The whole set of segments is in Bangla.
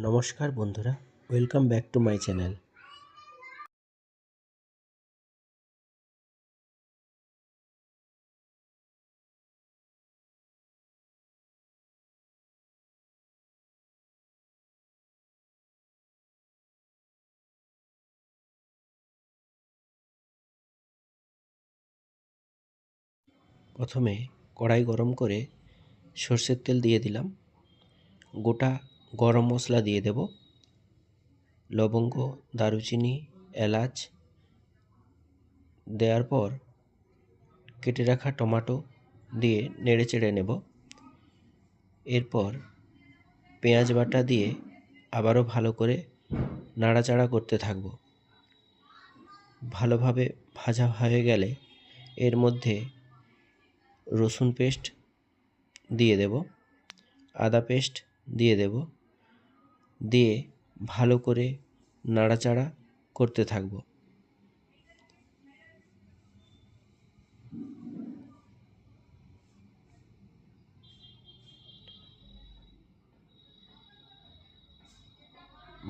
নমস্কার বন্ধুরা, welcome back to my channel. প্রথমে কড়াই গরম করে সর্ষের তেল দিয়ে দিলাম। গোটা গরম মশলা দিয়ে দেব, লবঙ্গ, দারুচিনি, এলাচ দেওয়ার পর কেটে রাখা টমেটো দিয়ে নেড়ে চেড়ে নেব। এরপর পেঁয়াজ বাটা দিয়ে আবারও ভালো করে নাড়াচাড়া করতে থাকব। ভালোভাবে ভাজা হয়ে গেলে এর মধ্যে রসুন পেস্ট দিয়ে দেব, আদা পেস্ট দিয়ে দেব, দিয়ে ভালো করে নাড়াচাড়া করতে থাকব।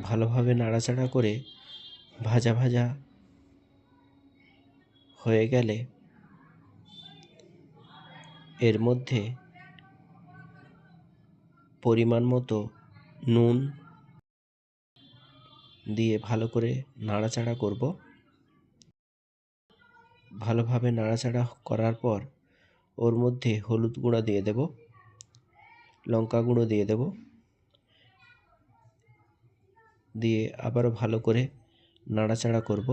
ভালোভাবে নাড়াচাড়া করে ভাজা ভাজা হয়ে গেলে এর মধ্যে পরিমাণ মতো নুন দিয়ে ভালো করে নাড়াচাড়া করব। ভালোভাবে নাড়াচাড়া করার পর ওর মধ্যে হলুদ গুঁড়ো দিয়ে দেব, লঙ্কা গুঁড়ো দিয়ে দেব, দিয়ে আবারও ভালো করে নাড়াচাড়া করব।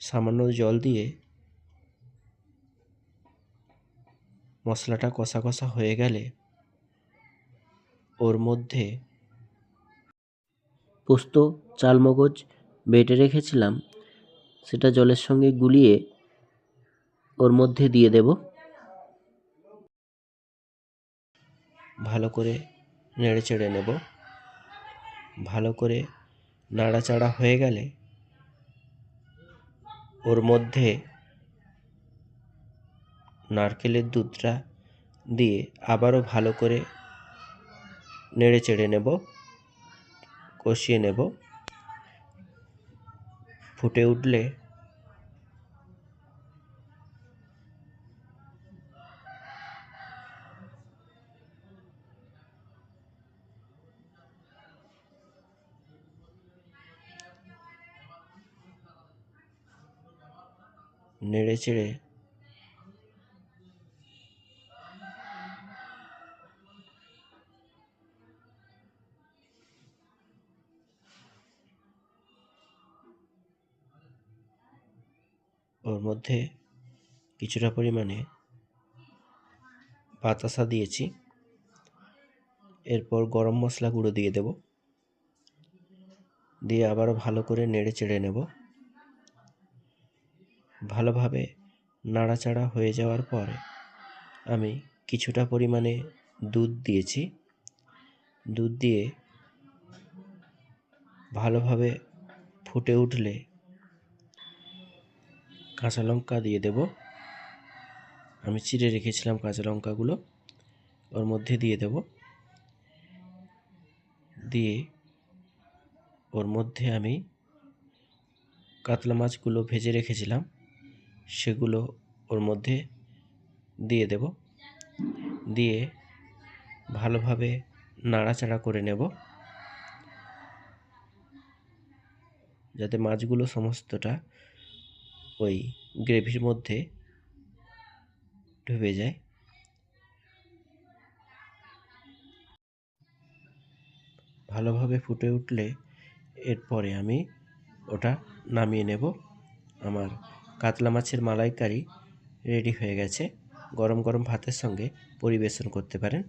সামান্য জল দিয়ে মশলাটা কষা কষা হয়ে গেলে ওর মধ্যে পোস্ত, চালমগজ বেটে রেখেছিলাম, সেটা জলের সঙ্গে গুলিয়ে ওর মধ্যে দিয়ে দেব। ভালো করে নেড়ে চেড়ে নেব। ভালো করে নাড়াচাড়া হয়ে গেলে ওর মধ্যে নারকেলের দুধটা দিয়ে আবারও ভালো করে নেড়ে চেড়ে নেব, কষিয়ে নেব। ফুটে উঠলে নেড়ে চেড়ে ওর মধ্যে কিছুটা পরিমাণে বাতাসা দিয়েছি। এরপর গরম মশলা গুঁড়ো দিয়ে দেব, দিয়ে আবারও ভালো করে নেড়ে চেড়ে নেব। ভালোভাবে নাড়াচাড়া হয়ে যাওয়ার পর আমি কিছুটা পরিমাণে দুধ দিয়েছি। দুধ দিয়ে ভালোভাবে ফুটে উঠলে কাঁচা লঙ্কা দিয়ে দেব। আমি চিড়ে রেখেছিলাম কাঁচা লঙ্কাগুলো, ওর মধ্যে দিয়ে দেব। দিয়ে ওর মধ্যে আমি কাতলা মাছগুলো ভেজে রেখেছিলাম, সেগুলো ওর মধ্যে দিয়ে দেব। দিয়ে ভালোভাবে নাড়াচাড়া করে নেব, যাতে মাছগুলো সমস্তটা ওই গ্রেভির মধ্যে ঢুকে যায়। ভালোভাবে ফুটে উঠলে এরপরে আমি ওটা নামিয়ে নেব। আমার কাতলা মাছের মালাইকারি রেডি হয়ে গেছে। গরম গরম ভাতের সঙ্গে পরিবেশন করতে পারেন,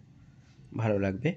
ভালো লাগবে।